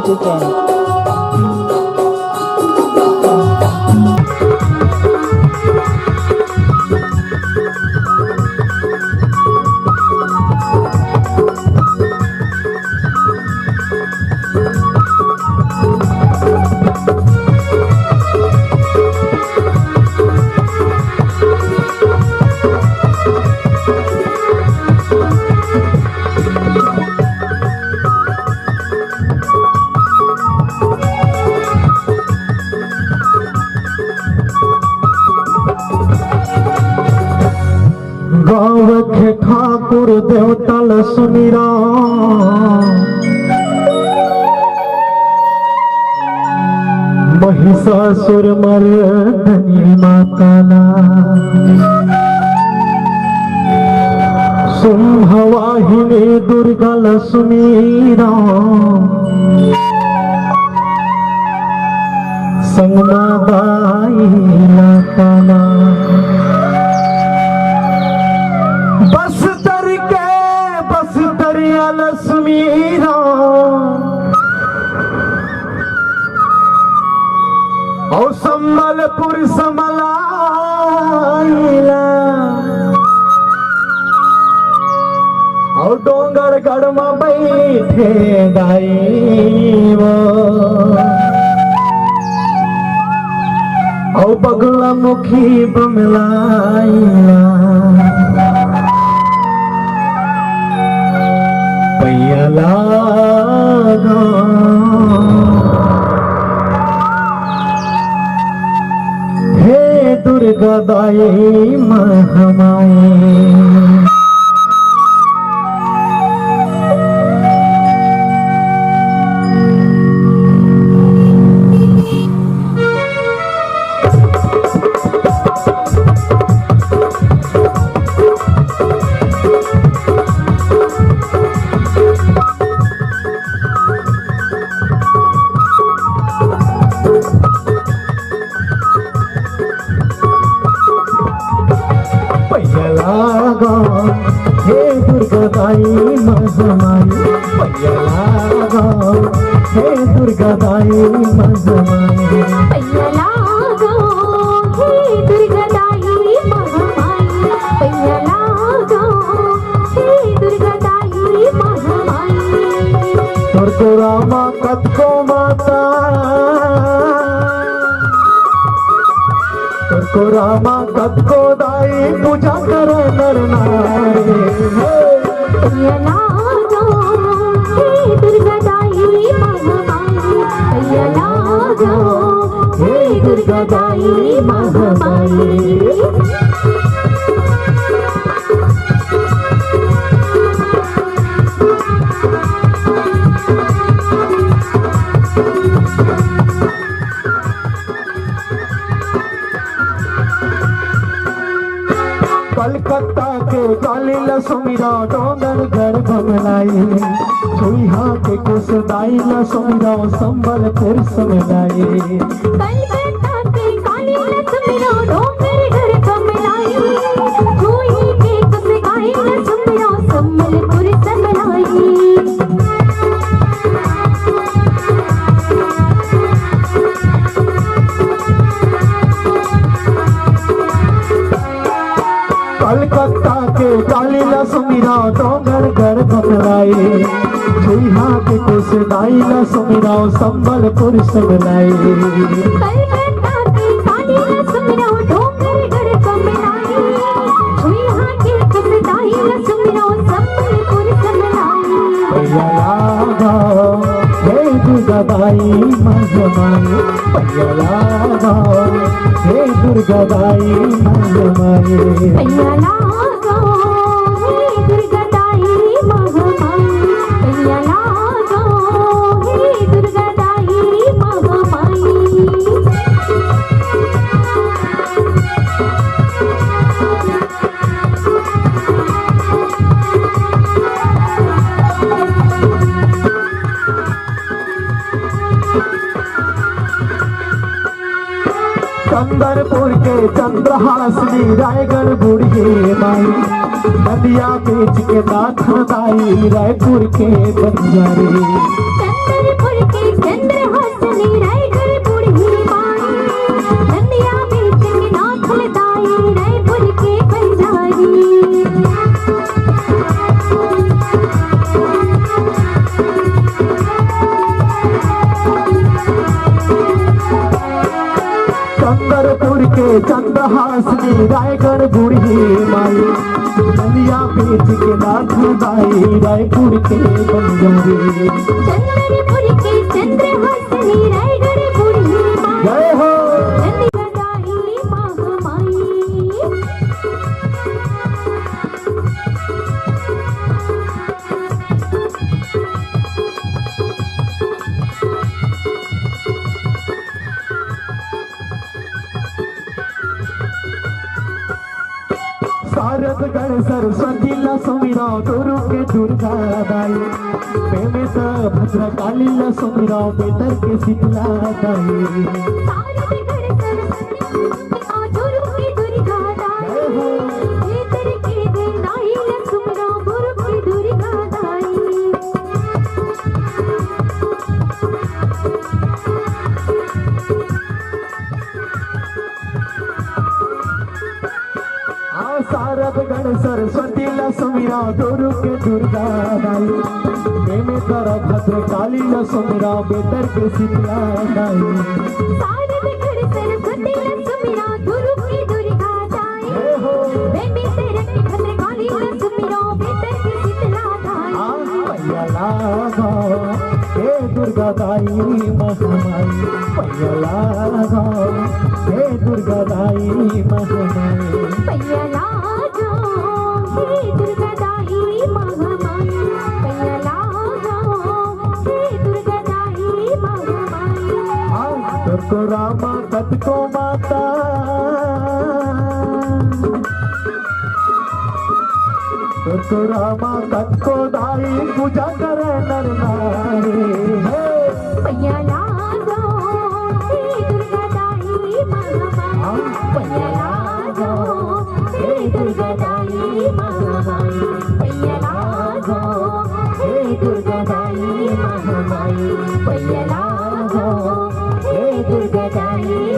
चुका। गावखे ठाकुर देवतल सुमीरा महिषासुर मर्दनी माताला शुंभवाहिनी दुर्गल सुमीरा संगमाबाई लाताला सुमीरा और संबलपुर समलाइला और डोंगर गढ़ में बैठे दाईव और बगला मुखी बमलाइला लागा हे दुर्गा दाई महामाई हे दुर्गा दाई महामाई पैया लागा हे दुर्गा दाई महामाई पैया लागा हे दुर्गा दाई महामाई पैया लागा हे दुर्गा दाई महामाई तोर को रामा कतको माता को रामा कतको दाई पूजा कर नर नारी पैया लागा हे दुर्गा दाई महामाई पैया लागा हे दुर्गा दाई महामाई कलकत्ता के कालीला सुमीरा डोंगर घर बमलाई छुईहा के कुसदाई ला सुमीरा संबलपुर समलाई कलकत्ता के कालीला सुमीरा डोंगर घर बमलाई छुई के कुसदाई ला सुमीरा संबलपुर समलाई कलकत्ता के कालीला सुमीरा डोंगर घर बमलाई छुईहा के कुसदाई ला सुमीरा संबलपुर समलाई कलकत्ता के कालीला सुमीरा डोंगर घर बमलाई छुईहा के कुसदाई ला सुमीरा संबलपुर समलाई पैया लागा हे दुर्गा दाई महामाई पैया लागा हे दुर्गा दाई महामाई पैया लागा हे दुर्गा दाई महामाई पैया लागा हे दुर्गा दाई महामाई चंदरपुर के चंद्रहासनी रायगढ़ बुढ़ी माई नदिया बीच के नाथ दाई रायपुर के बंजारी चंदरपुर चंद्रपुर के चंद्रहासनी रायगढ़ बूढ़ी माई नंदिया बेच के नाथ लदाई रायपुर के बंजारी चंद्रपुर के चंद्रहासनी रायगढ़ बूढ़ी माई नदिया बेच के नाथ दाई रायपुर के बंजारी चंद्रपुर के चंद्रहासनी रायगढ़ बूढ़ी माई जय हो नंदिया दाई महामाई शारदगढ़ सरस्वती ला सुमिरा गुरु के दुर्गा दाई बेमेत भद्रकाली ला सुमिरा बेतर के शीतला दाई सारदगढ़ सरस्वती गुरु की दुर्गा दाई बेतर के देनाई लक्ष्मणा गुरु की दुर्गा दाई शारदगढ़ सरस्वती ला सुमिरा गुरु के दुर्गा दाई बेमेत भद्रकाली ला सुमिरा बेतर के शीतला दाई सारदगढ़ सरस्वती लक्ष्मणा गुरु की दुर्गा दाई बेतर के भद्रकाली लक्ष्मणा बेतर के शीतला दाई पैया लागा हे दुर्गा दाई महामाई पैया लागा हे दुर्गा दाई महामाई पैया लागो हे दुर्गा दाई महामाई पैया लागो हे दुर्गा दाई महामाई तुरको रामा कतको माता तुरको रामा कतको दाई पूजा करे नर नारी पैया लागो हे दुर्गा दाई महामाई पैया लागो हे दुर्गा दाई महामाई पैया लागो हे दुर्गा दाई महामाई पैया लागो हे दुर्गा दाई